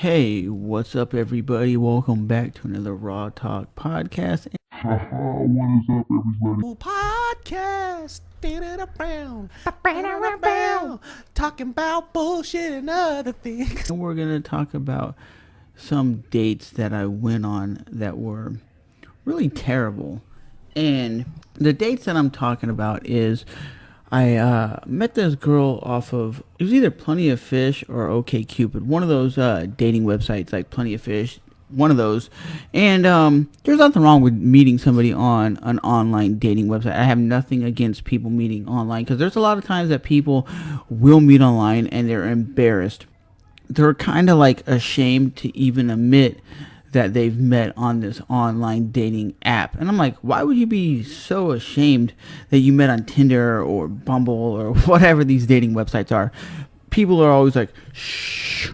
Hey, what's up, everybody? Welcome back to another Raw Talk podcast. What is up, everybody? Podcast. Talking about bullshit and other things. And we're going to talk about some dates that I went on that were really terrible. And the dates that I'm talking about is I met this girl off of, it was either Plenty of Fish or OkCupid, one of those dating websites like Plenty of Fish, one of those. And there's nothing wrong with meeting somebody on an online dating website. I have nothing against people meeting online, because there's a lot of times that people will meet online and they're embarrassed. They're kind of like ashamed to even admit that they've met on this online dating app. And I'm like, why would you be so ashamed that you met on Tinder or Bumble or whatever these dating websites are? People are always like, shh,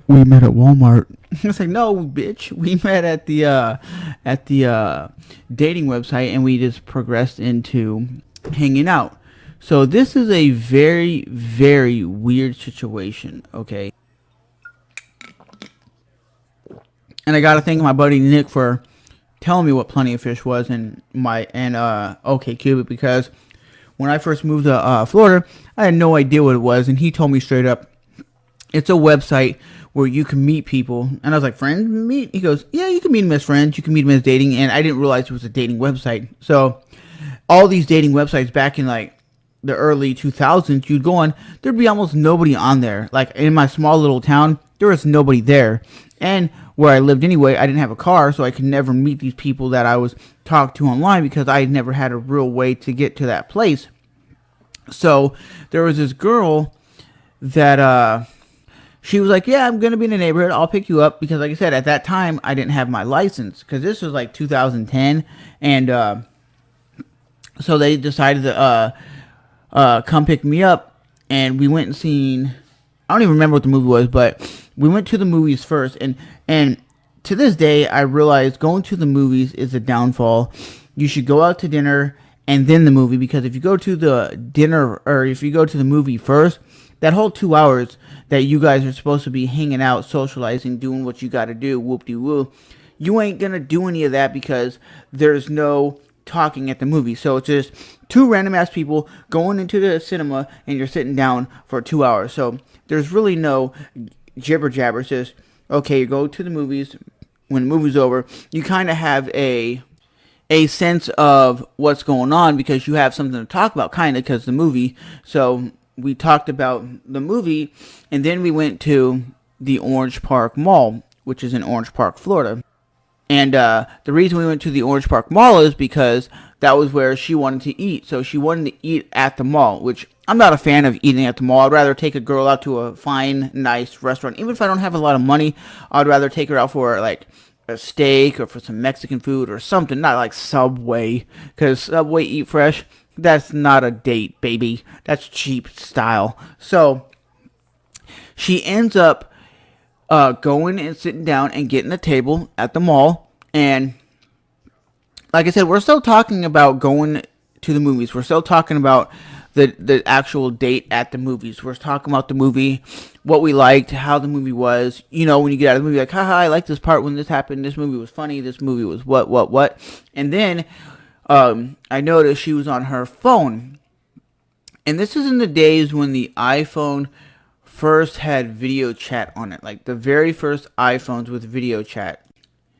we met at Walmart. It's like, no, bitch, we met at the dating website, and we just progressed into hanging out. So this is a very, very weird situation, okay? And I gotta thank my buddy Nick for telling me what Plenty of Fish was and OkCupid, because when I first moved to Florida, I had no idea what it was, and he told me straight up, it's a website where you can meet people. And I was like, friends meet? He goes, yeah, you can meet them as friends, you can meet them as dating, and I didn't realize it was a dating website. So all these dating websites back in like the early 2000s, you'd go on, there'd be almost nobody on there. Like in my small little town, there was nobody there. And where I lived anyway, I didn't have a car, so I could never meet these people that I was talked to online, because I had never had a real way to get to that place. So there was this girl that she was like, yeah, I'm going to be in the neighborhood, I'll pick you up, because like I said, at that time, I didn't have my license, because this was like 2010, and so they decided to come pick me up, and we went and seen, I don't even remember what the movie was, but we went to the movies first, and to this day, I realized going to the movies is a downfall. You should go out to dinner and then the movie, because if you go to the dinner, or if you go to the movie first, that whole 2 hours that you guys are supposed to be hanging out, socializing, doing what you got to do, whoop-de-woo, you ain't going to do any of that, because there's no talking at the movie. So it's just two random ass people going into the cinema, and you're sitting down for 2 hours. So there's really no jibber jabber. It's just, okay, you go to the movies. When the movie's over, you kind of have a sense of what's going on, because you have something to talk about, kind of, because the movie. So we talked about the movie, and then we went to the Orange Park Mall, which is in Orange Park, Florida. And the reason we went to the Orange Park Mall is because that was where she wanted to eat. So she wanted to eat at the mall, which I'm not a fan of eating at the mall. I'd rather take a girl out to a fine, nice restaurant. Even if I don't have a lot of money, I'd rather take her out for like a steak or for some Mexican food or something. Not like Subway, because Subway Eat Fresh, that's not a date, baby. That's cheap style. So she ends up going and sitting down and getting a table at the mall. And like I said, we're still talking about going to the movies. We're still talking about the actual date at the movies. We're talking about the movie, what we liked, how the movie was. You know, when you get out of the movie, like, haha, I like this part when this happened. This movie was funny. This movie was what. And then I noticed she was on her phone. And this is in the days when the iPhone first had video chat on it, like the very first iPhones with video chat.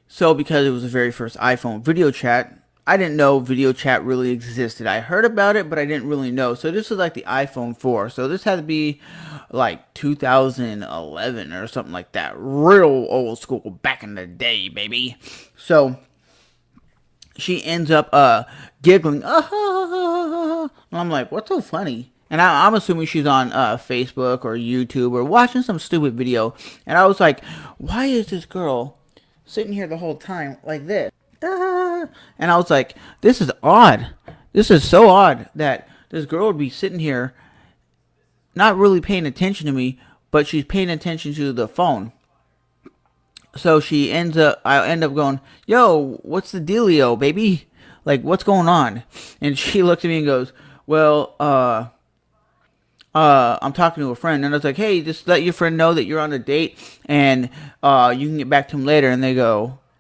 So because it was the very first iPhone video chat, I didn't know video chat really existed. I heard about it, but I didn't really know. So this was like the iPhone 4. So this had to be like 2011 or something like that. Real old school, back in the day, baby. So she ends up giggling. And I'm like, what's so funny? And I'm assuming she's on Facebook or YouTube or watching some stupid video. And I was like, why is this girl sitting here the whole time like this? And I was like, this is odd. This is so odd that this girl would be sitting here not really paying attention to me, but she's paying attention to the phone. So I end up going, yo, what's the dealio, baby? Like, what's going on? And she looked at me and goes, well, I'm talking to a friend, and I was like, hey, just let your friend know that you're on a date, and you can get back to him later. And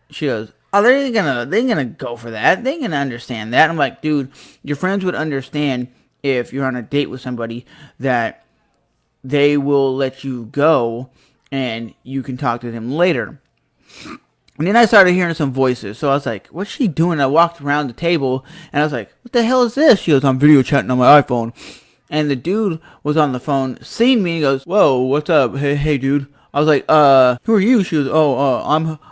she goes, oh, they ain't gonna go for that. They ain't gonna understand that. I'm like, dude, your friends would understand if you're on a date with somebody that they will let you go, and you can talk to them later. And then I started hearing some voices. So I was like, what's she doing? I walked around the table and I was like, what the hell is this? She goes, I'm video chatting on my iPhone. And the dude was on the phone, seeing me, and he goes, whoa, what's up? Hey, dude. I was like, who are you? She goes,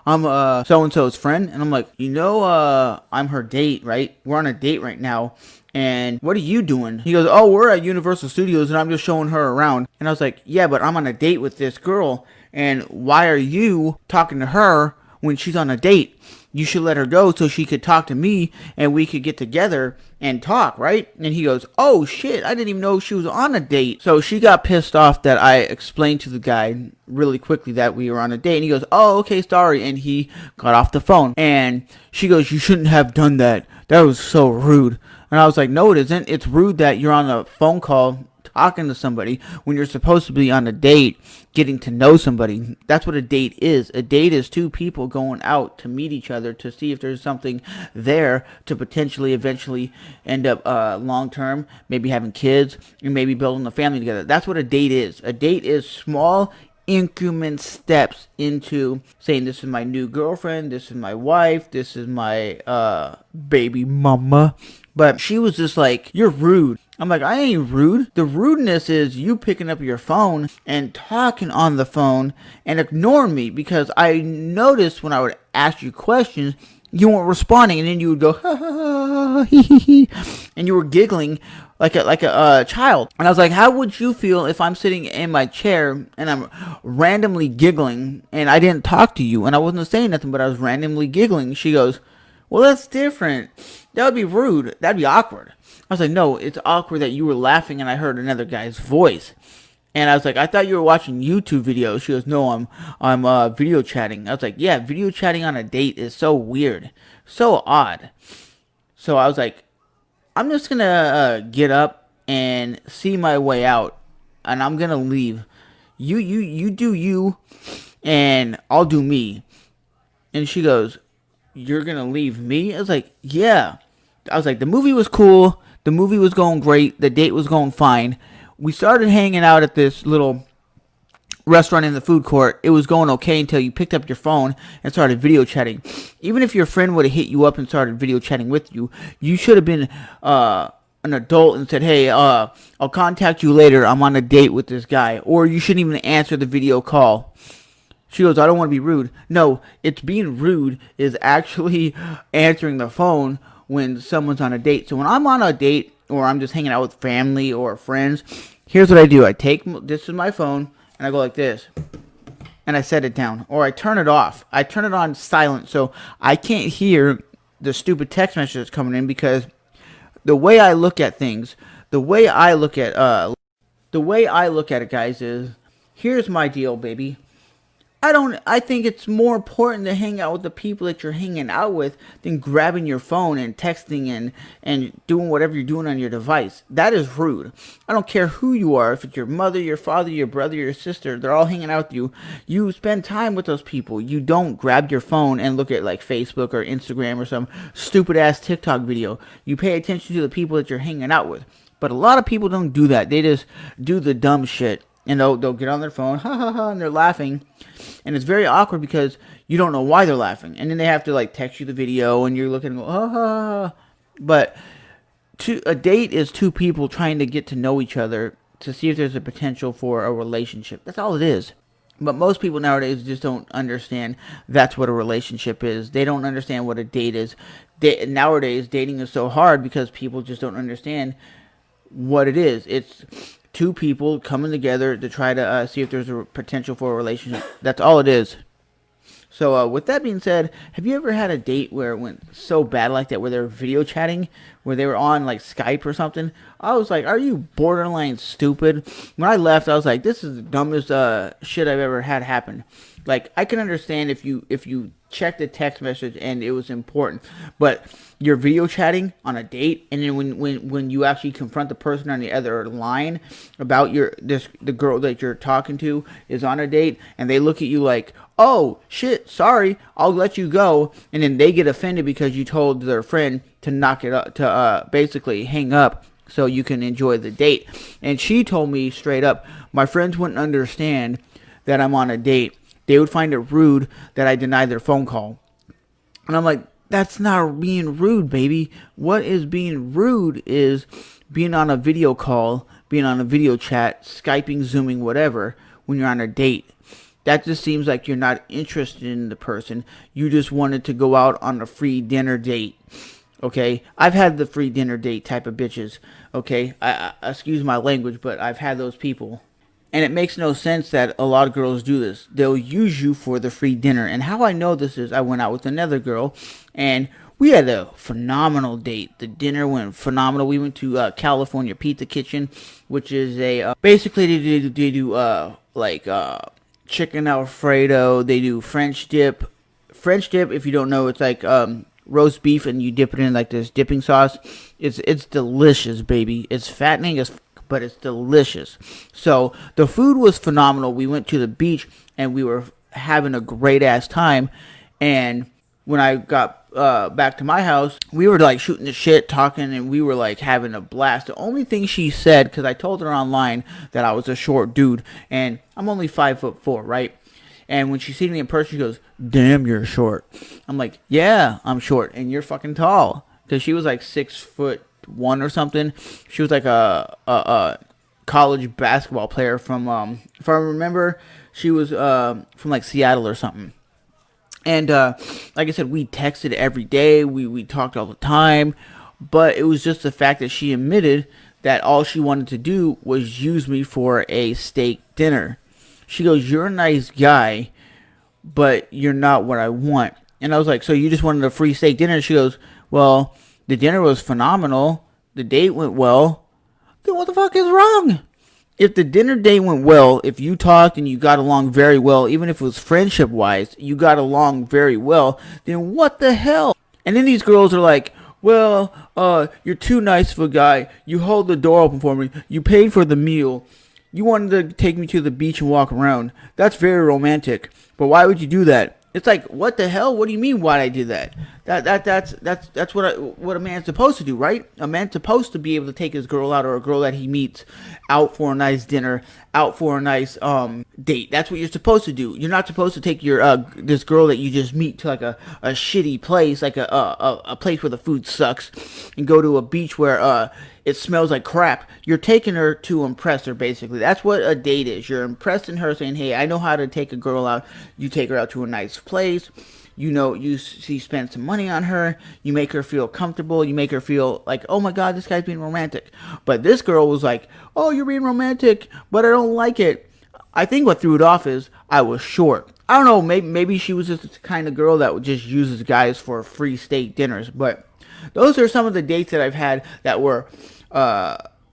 I'm so-and-so's friend. And I'm like, I'm her date, right? We're on a date right now. And what are you doing? He goes, oh, we're at Universal Studios and I'm just showing her around. And I was like, yeah, but I'm on a date with this girl. And why are you talking to her when she's on a date? You should let her go so she could talk to me and we could get together and talk, right? And he goes, oh shit, I didn't even know she was on a date. So she got pissed off that I explained to the guy really quickly that we were on a date. And he goes, oh, okay, sorry. And he got off the phone. And she goes, you shouldn't have done that. That was so rude. And I was like, no, it isn't. It's rude that you're on a phone call talking to somebody when you're supposed to be on a date getting to know somebody. That's what a date is. A date is two people going out to meet each other to see if there's something there to potentially eventually end up long term, maybe having kids and maybe building a family together. That's what a date is. A date is small increment steps into saying, this is my new girlfriend, this is my wife, this is my baby mama. But she was just like, you're rude. I'm like, I ain't rude. The rudeness is you picking up your phone and talking on the phone and ignoring me, because I noticed when I would ask you questions, you weren't responding, and then you would go, ha, ha, ha, hee, hee, hee, and you were giggling like a child. And I was like, how would you feel if I'm sitting in my chair and I'm randomly giggling and I didn't talk to you and I wasn't saying nothing, but I was randomly giggling? She goes, well, that's different. That would be rude. That'd be awkward. I was like, no, it's awkward that you were laughing and I heard another guy's voice. And I was like, I thought you were watching YouTube videos. She goes, no, I'm video chatting. I was like, yeah, video chatting on a date is so weird, so odd. So I was like, I'm just gonna get up and see my way out, and I'm gonna leave. You do you, and I'll do me. And she goes, you're gonna leave me? I was like, yeah. I was like, the movie was cool. The movie was going great. The date was going fine. We started hanging out at this little restaurant in the food court. It was going okay until you picked up your phone and started video chatting. Even if your friend would have hit you up and started video chatting with you, you should have been an adult and said, hey, I'll contact you later. I'm on a date with this guy. Or you shouldn't even answer the video call. She goes, I don't want to be rude. No, it's being rude is actually answering the phone when someone's on a date. So when I'm on a date or I'm just hanging out with family or friends, here's what I do. I take, this is my phone, and I go like this, and I set it down. Or I turn it off. I turn it on silent so I can't hear the stupid text message that's coming in, because the way I look at things, the way I look at it, guys, is, here's my deal, baby. I think it's more important to hang out with the people that you're hanging out with than grabbing your phone and texting and doing whatever you're doing on your device. That is rude. I don't care who you are. If it's your mother, your father, your brother, your sister, they're all hanging out with you. You spend time with those people. You don't grab your phone and look at like Facebook or Instagram or some stupid ass TikTok video. You pay attention to the people that you're hanging out with. But a lot of people don't do that. They just do the dumb shit. And they'll get on their phone, ha ha ha, and they're laughing. And it's very awkward because you don't know why they're laughing. And then they have to like text you the video and you're looking and go, ha ha ha. But a date is two people trying to get to know each other to see if there's a potential for a relationship. That's all it is. But most people nowadays just don't understand that's what a relationship is. They don't understand what a date is. Nowadays, dating is so hard because people just don't understand what it is. It's two people coming together to try to see if there's a potential for a relationship. That's all it is. So with that being said, have you ever had a date where it went so bad like that, where they were video chatting, where they were on like Skype or something? I was like, are you borderline stupid? When I left, I was like, this is the dumbest shit I've ever had happen. Like, I can understand if you checked the text message and it was important. But you're video chatting on a date, and then when you actually confront the person on the other line about the girl that you're talking to is on a date, and they look at you like, oh shit, sorry, I'll let you go, and then they get offended because you told their friend to knock it up, to basically hang up so you can enjoy the date. And she told me straight up, my friends wouldn't understand that I'm on a date. They would find it rude that I denied their phone call. And I'm like, that's not being rude, baby. What is being rude is being on a video call, being on a video chat, Skyping, Zooming, whatever, when you're on a date. That just seems like you're not interested in the person. You just wanted to go out on a free dinner date. Okay? I've had the free dinner date type of bitches. Okay? I excuse my language, but I've had those people. And it makes no sense that a lot of girls do this. They'll use you for the free dinner. And how I know this is I went out with another girl, and we had a phenomenal date. The dinner went phenomenal. We went to California Pizza Kitchen, which is a basically they do chicken Alfredo. They do French dip. French dip, if you don't know, it's like roast beef, and you dip it in like this dipping sauce. It's delicious, baby. It's fattening but it's delicious. So the food was phenomenal. We went to the beach and we were having a great ass time. And when I got back to my house, we were like shooting the shit, talking, and we were like having a blast. The only thing she said, because I told her online that I was a short dude, and I'm only 5'4", right? And when she seen me in person, she goes, "Damn, you're short." I'm like, "Yeah, I'm short, and you're fucking tall." Because she was like 6'1" or something. She was like a college basketball player from, if I remember, she was from like Seattle or something. And like I said, we texted every day. We talked all the time. But it was just the fact that she admitted that all she wanted to do was use me for a steak dinner. She goes, "You're a nice guy, but you're not what I want." And I was like, "So you just wanted a free steak dinner?" She goes, "Well, the dinner was phenomenal. The date went well. Then what the fuck is wrong? If the dinner date went well, if you talked and you got along very well, even if it was friendship-wise, you got along very well, then what the hell?" And then these girls are like, "Well, you're too nice of a guy. You hold the door open for me. You paid for the meal. You wanted to take me to the beach and walk around. That's very romantic. But why would you do that?" It's like, what the hell? What do you mean, why'd I do that? That's what a man's supposed to do, right? A man's supposed to be able to take his girl out, or a girl that he meets out for a nice dinner, out for a nice date. That's what you're supposed to do. You're not supposed to take your this girl that you just meet to like a shitty place, like a place where the food sucks, and go to a beach where it smells like crap. You're taking her to impress her, basically. That's what a date is. You're impressing her, saying, "Hey, I know how to take a girl out." You take her out to a nice place. You know, you spend some money on her. You make her feel comfortable. You make her feel like, "Oh my God, this guy's being romantic." But this girl was like, "Oh, you're being romantic, but I don't like it." I think what threw it off is I was short. I don't know, maybe she was just the kind of girl that just uses guys for free steak dinners. But those are some of the dates that I've had that were,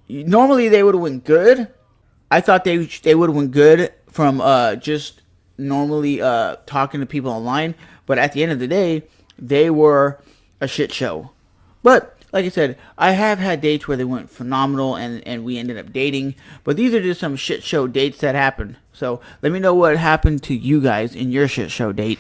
normally they would have went good. I thought they would have went good from just normally talking to people online. But at the end of the day, they were a shit show. But like I said, I have had dates where they went phenomenal and we ended up dating. But these are just some shit show dates that happened. So let me know what happened to you guys in your shit show date.